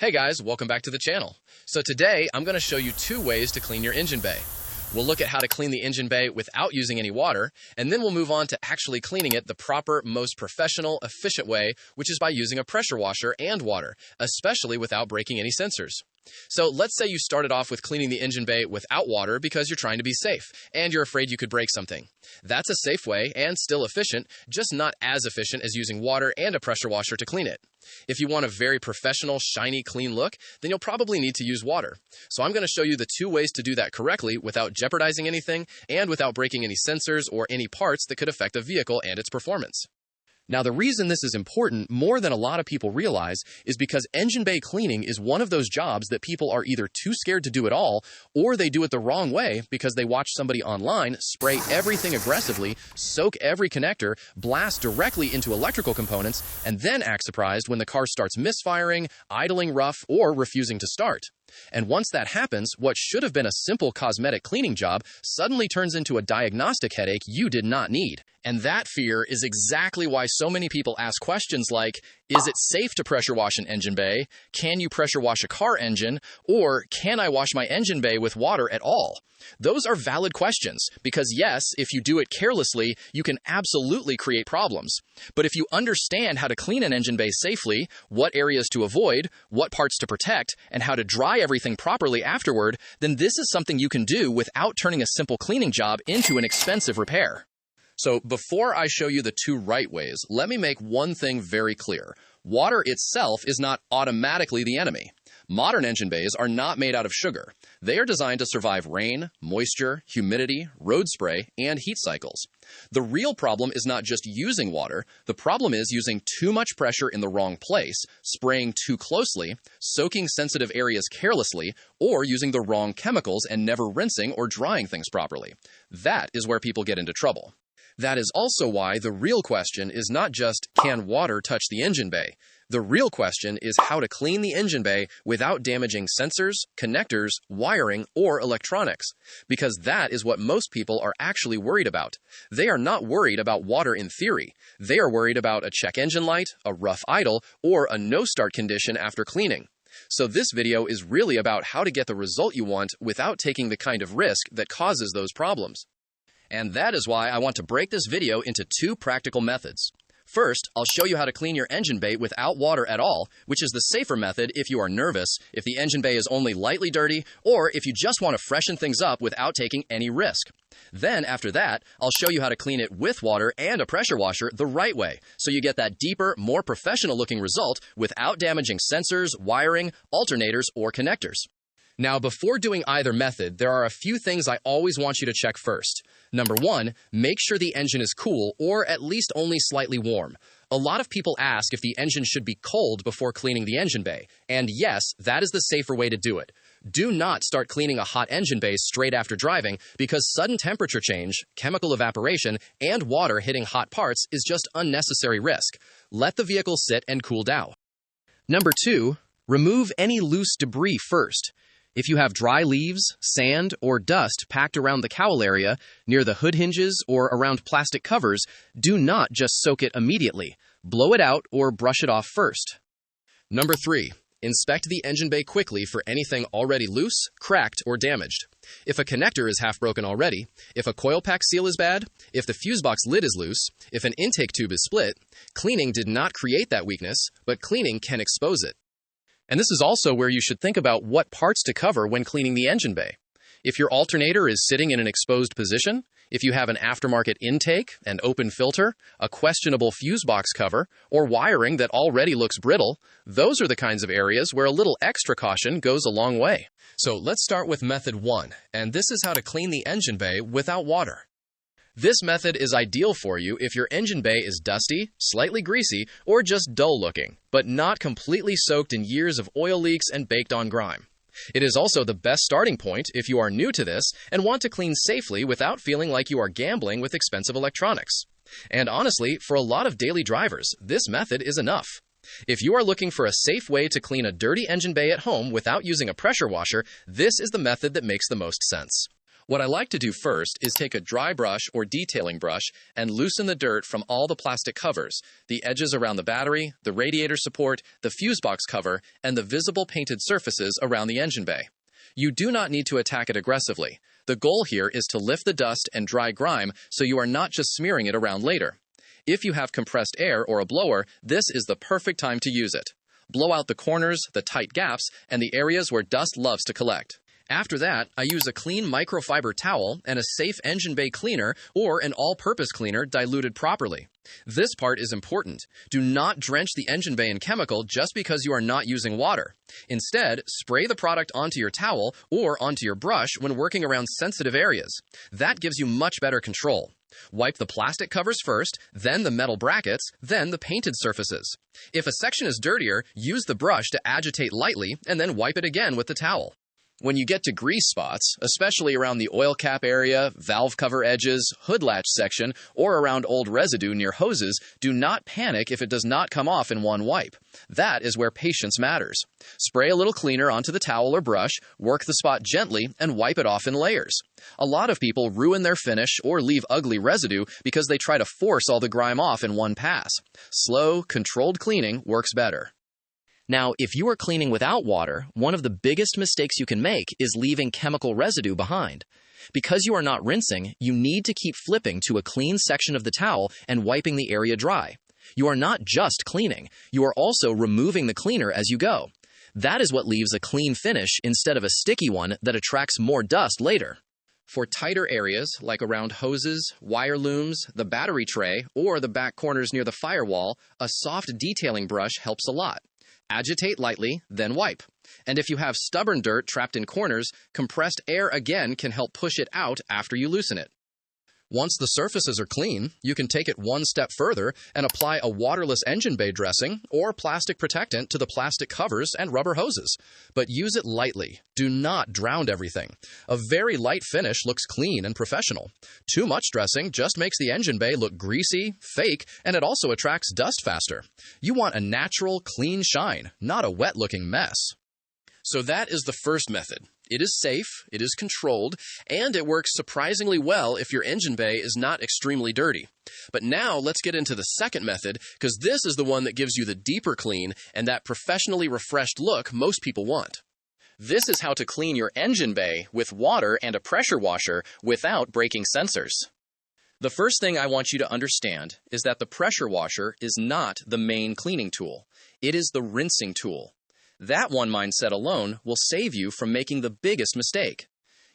Hey guys, welcome back to the channel. So today I'm going to show you two ways to clean your engine bay. We'll look at how to clean the engine bay without using any water, and then we'll move on to actually cleaning it the proper, most professional, efficient way, which is by using a pressure washer and water, especially without breaking any sensors. So let's say you started off with cleaning the engine bay without water because you're trying to be safe, and you're afraid you could break something. That's a safe way and still efficient, just not as efficient as using water and a pressure washer to clean it. If you want a very professional, shiny, clean look, then you'll probably need to use water. So I'm going to show you the two ways to do that correctly without jeopardizing anything and without breaking any sensors or any parts that could affect a vehicle and its performance. Now, the reason this is important more than a lot of people realize is because engine bay cleaning is one of those jobs that people are either too scared to do at all, or they do it the wrong way because they watch somebody online spray everything aggressively, soak every connector, blast directly into electrical components, and then act surprised when the car starts misfiring, idling rough, or refusing to start. And once that happens, what should have been a simple cosmetic cleaning job suddenly turns into a diagnostic headache you did not need. And that fear is exactly why so many people ask questions like, is it safe to pressure wash an engine bay? Can you pressure wash a car engine? Or can I wash my engine bay with water at all? Those are valid questions because yes, if you do it carelessly, you can absolutely create problems. But if you understand how to clean an engine bay safely, what areas to avoid, what parts to protect, and how to dry everything properly afterward, then this is something you can do without turning a simple cleaning job into an expensive repair. So before I show you the two right ways, let me make one thing very clear. Water itself is not automatically the enemy. Modern engine bays are not made out of sugar. They are designed to survive rain, moisture, humidity, road spray, and heat cycles. The real problem is not just using water. The problem is using too much pressure in the wrong place, spraying too closely, soaking sensitive areas carelessly, or using the wrong chemicals and never rinsing or drying things properly. That is where people get into trouble. That is also why the real question is not just, can water touch the engine bay? The real question is how to clean the engine bay without damaging sensors, connectors, wiring, or electronics. Because that is what most people are actually worried about. They are not worried about water in theory. They are worried about a check engine light, a rough idle, or a no-start condition after cleaning. So this video is really about how to get the result you want without taking the kind of risk that causes those problems. And that is why I want to break this video into two practical methods. First, I'll show you how to clean your engine bay without water at all, which is the safer method if you are nervous, if the engine bay is only lightly dirty, or if you just want to freshen things up without taking any risk. Then, after that, I'll show you how to clean it with water and a pressure washer the right way, so you get that deeper, more professional-looking result without damaging sensors, wiring, alternators, or connectors. Now, before doing either method, there are a few things I always want you to check first. Number one, make sure the engine is cool or at least only slightly warm. A lot of people ask if the engine should be cold before cleaning the engine bay. And yes, that is the safer way to do it. Do not start cleaning a hot engine bay straight after driving because sudden temperature change, chemical evaporation, and water hitting hot parts is just unnecessary risk. Let the vehicle sit and cool down. Number two, remove any loose debris first. If you have dry leaves, sand, or dust packed around the cowl area, near the hood hinges, or around plastic covers, do not just soak it immediately. Blow it out or brush it off first. Number three, inspect the engine bay quickly for anything already loose, cracked, or damaged. If a connector is half broken already, if a coil pack seal is bad, if the fuse box lid is loose, if an intake tube is split, cleaning did not create that weakness, but cleaning can expose it. And this is also where you should think about what parts to cover when cleaning the engine bay. If your alternator is sitting in an exposed position, if you have an aftermarket intake, an open filter, a questionable fuse box cover, or wiring that already looks brittle, those are the kinds of areas where a little extra caution goes a long way. So let's start with method one, and this is how to clean the engine bay without water. This method is ideal for you if your engine bay is dusty, slightly greasy, or just dull looking, but not completely soaked in years of oil leaks and baked on grime. It is also the best starting point if you are new to this and want to clean safely without feeling like you are gambling with expensive electronics. And honestly, for a lot of daily drivers, this method is enough. If you are looking for a safe way to clean a dirty engine bay at home without using a pressure washer, this is the method that makes the most sense. What I like to do first is take a dry brush or detailing brush and loosen the dirt from all the plastic covers, the edges around the battery, the radiator support, the fuse box cover, and the visible painted surfaces around the engine bay. You do not need to attack it aggressively. The goal here is to lift the dust and dry grime so you are not just smearing it around later. If you have compressed air or a blower, this is the perfect time to use it. Blow out the corners, the tight gaps, and the areas where dust loves to collect. After that, I use a clean microfiber towel and a safe engine bay cleaner or an all-purpose cleaner diluted properly. This part is important. Do not drench the engine bay in chemical just because you are not using water. Instead, spray the product onto your towel or onto your brush when working around sensitive areas. That gives you much better control. Wipe the plastic covers first, then the metal brackets, then the painted surfaces. If a section is dirtier, use the brush to agitate lightly and then wipe it again with the towel. When you get to grease spots, especially around the oil cap area, valve cover edges, hood latch section, or around old residue near hoses, do not panic if it does not come off in one wipe. That is where patience matters. Spray a little cleaner onto the towel or brush, work the spot gently, and wipe it off in layers. A lot of people ruin their finish or leave ugly residue because they try to force all the grime off in one pass. Slow, controlled cleaning works better. Now, if you are cleaning without water, one of the biggest mistakes you can make is leaving chemical residue behind. Because you are not rinsing, you need to keep flipping to a clean section of the towel and wiping the area dry. You are not just cleaning, you are also removing the cleaner as you go. That is what leaves a clean finish instead of a sticky one that attracts more dust later. For tighter areas, like around hoses, wire looms, the battery tray, or the back corners near the firewall, a soft detailing brush helps a lot. Agitate lightly, then wipe. And if you have stubborn dirt trapped in corners, compressed air again can help push it out after you loosen it. Once the surfaces are clean, you can take it one step further and apply a waterless engine bay dressing or plastic protectant to the plastic covers and rubber hoses. But use it lightly. Do not drown everything. A very light finish looks clean and professional. Too much dressing just makes the engine bay look greasy, fake, and it also attracts dust faster. You want a natural, clean shine, not a wet-looking mess. So that is the first method. It is safe, it is controlled, and it works surprisingly well if your engine bay is not extremely dirty. But now let's get into the second method, because this is the one that gives you the deeper clean and that professionally refreshed look most people want. This is how to clean your engine bay with water and a pressure washer without breaking sensors. The first thing I want you to understand is that the pressure washer is not the main cleaning tool. It is the rinsing tool. That one mindset alone will save you from making the biggest mistake.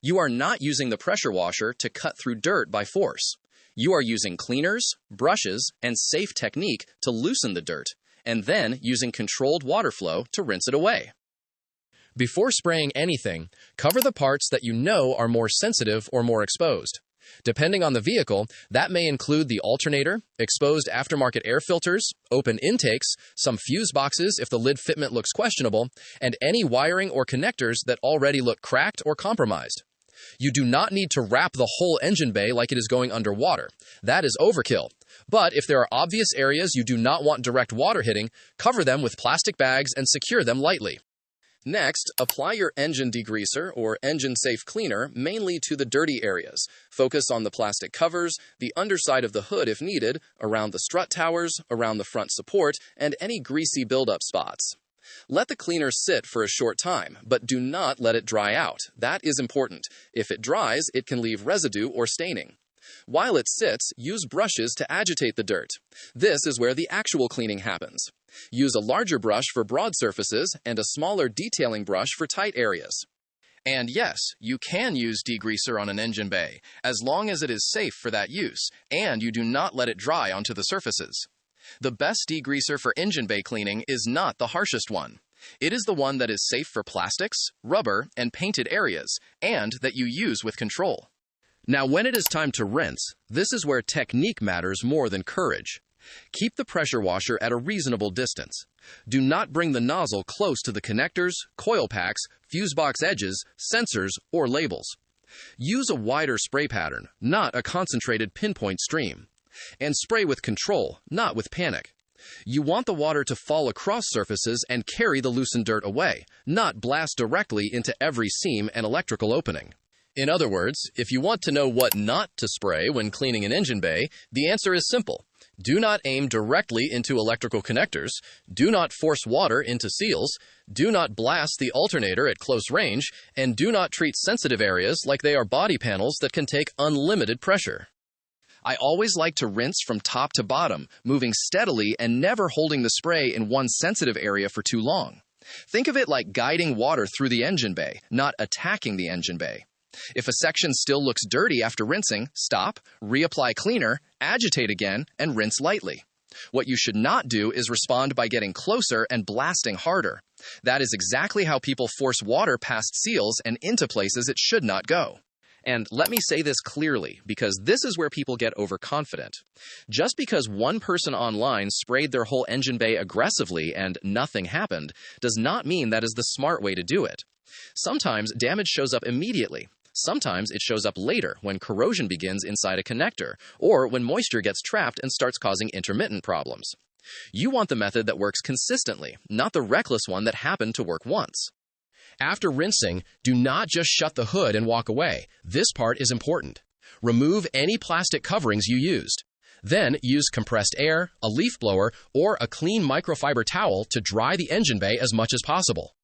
You are not using the pressure washer to cut through dirt by force. You are using cleaners, brushes, and safe technique to loosen the dirt, and then using controlled water flow to rinse it away. Before spraying anything, cover the parts that you know are more sensitive or more exposed. Depending on the vehicle, that may include the alternator, exposed aftermarket air filters, open intakes, some fuse boxes if the lid fitment looks questionable, and any wiring or connectors that already look cracked or compromised. You do not need to wrap the whole engine bay like it is going underwater. That is overkill. But if there are obvious areas you do not want direct water hitting, cover them with plastic bags and secure them lightly. Next, apply your engine degreaser or engine-safe cleaner mainly to the dirty areas. Focus on the plastic covers, the underside of the hood if needed, around the strut towers, around the front support, and any greasy buildup spots. Let the cleaner sit for a short time, but do not let it dry out. That is important. If it dries, it can leave residue or staining. While it sits, use brushes to agitate the dirt. This is where the actual cleaning happens. Use a larger brush for broad surfaces and a smaller detailing brush for tight areas. And yes, you can use degreaser on an engine bay, as long as it is safe for that use, and you do not let it dry onto the surfaces. The best degreaser for engine bay cleaning is not the harshest one. It is the one that is safe for plastics, rubber, and painted areas, and that you use with control. Now, when it is time to rinse, this is where technique matters more than courage. Keep the pressure washer at a reasonable distance. Do not bring the nozzle close to the connectors, coil packs, fuse box edges, sensors, or labels. Use a wider spray pattern, not a concentrated pinpoint stream. And spray with control, not with panic. You want the water to fall across surfaces and carry the loosened dirt away, not blast directly into every seam and electrical opening. In other words, if you want to know what not to spray when cleaning an engine bay, the answer is simple. Do not aim directly into electrical connectors, do not force water into seals, do not blast the alternator at close range, and do not treat sensitive areas like they are body panels that can take unlimited pressure. I always like to rinse from top to bottom, moving steadily and never holding the spray in one sensitive area for too long. Think of it like guiding water through the engine bay, not attacking the engine bay. If a section still looks dirty after rinsing, stop, reapply cleaner, agitate again, and rinse lightly. What you should not do is respond by getting closer and blasting harder. That is exactly how people force water past seals and into places it should not go. And let me say this clearly, because this is where people get overconfident. Just because one person online sprayed their whole engine bay aggressively and nothing happened, does not mean that is the smart way to do it. Sometimes damage shows up immediately. Sometimes it shows up later when corrosion begins inside a connector, or when moisture gets trapped and starts causing intermittent problems. You want the method that works consistently, not the reckless one that happened to work once. After rinsing, do not just shut the hood and walk away. This part is important. Remove any plastic coverings you used. Then use compressed air, a leaf blower, or a clean microfiber towel to dry the engine bay as much as possible.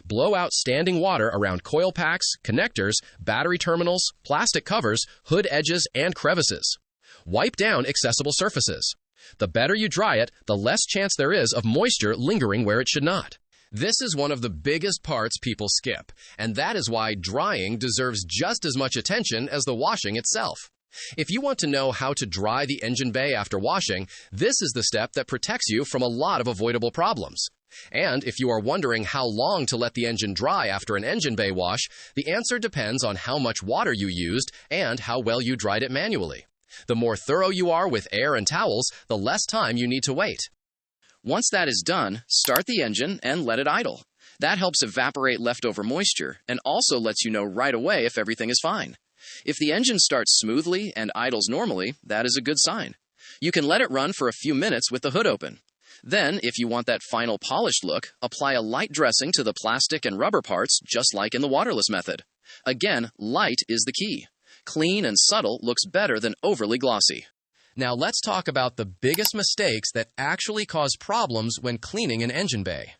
Blow out standing water around coil packs, connectors, battery terminals, plastic covers, hood edges, and crevices. Wipe down accessible surfaces. The better you dry it, the less chance there is of moisture lingering where it should not. This is one of the biggest parts people skip, and that is why drying deserves just as much attention as the washing itself. If you want to know how to dry the engine bay after washing, this is the step that protects you from a lot of avoidable problems. And if you are wondering how long to let the engine dry after an engine bay wash, the answer depends on how much water you used and how well you dried it manually. The more thorough you are with air and towels, the less time you need to wait. Once that is done, start the engine and let it idle. That helps evaporate leftover moisture and also lets you know right away if everything is fine. If the engine starts smoothly and idles normally, that is a good sign. You can let it run for a few minutes with the hood open. Then, if you want that final polished look, apply a light dressing to the plastic and rubber parts, just like in the waterless method. Again, light is the key. Clean and subtle looks better than overly glossy. Now let's talk about the biggest mistakes that actually cause problems when cleaning an engine bay.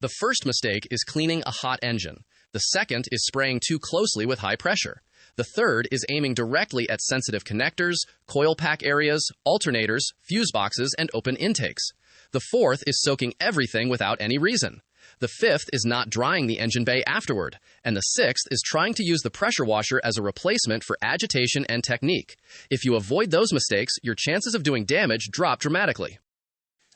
The first mistake is cleaning a hot engine. The second is spraying too closely with high pressure. The third is aiming directly at sensitive connectors, coil pack areas, alternators, fuse boxes, and open intakes. The fourth is soaking everything without any reason. The fifth is not drying the engine bay afterward. And the sixth is trying to use the pressure washer as a replacement for agitation and technique. If you avoid those mistakes, your chances of doing damage drop dramatically.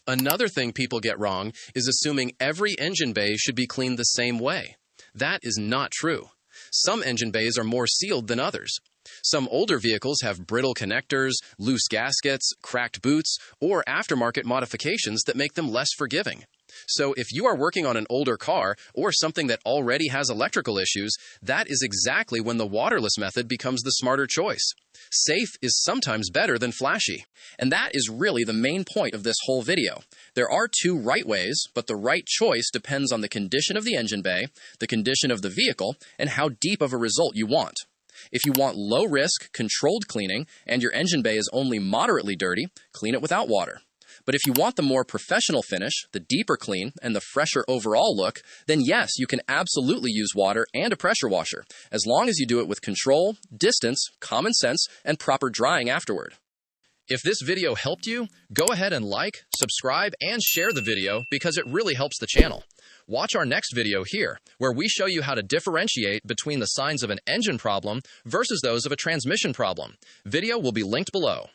Another thing people get wrong is assuming every engine bay should be cleaned the same way. That is not true. Some engine bays are more sealed than others. Some older vehicles have brittle connectors, loose gaskets, cracked boots, or aftermarket modifications that make them less forgiving. So if you are working on an older car or something that already has electrical issues, that is exactly when the waterless method becomes the smarter choice. Safe is sometimes better than flashy. And that is really the main point of this whole video. There are two right ways, but the right choice depends on the condition of the engine bay, the condition of the vehicle, and how deep of a result you want. If you want low-risk, controlled cleaning, and your engine bay is only moderately dirty, clean it without water. But if you want the more professional finish, the deeper clean, and the fresher overall look, then yes, you can absolutely use water and a pressure washer, as long as you do it with control, distance, common sense, and proper drying afterward. If this video helped you, go ahead and like, subscribe, and share the video because it really helps the channel. Watch our next video here, where we show you how to differentiate between the signs of an engine problem versus those of a transmission problem. Video will be linked below.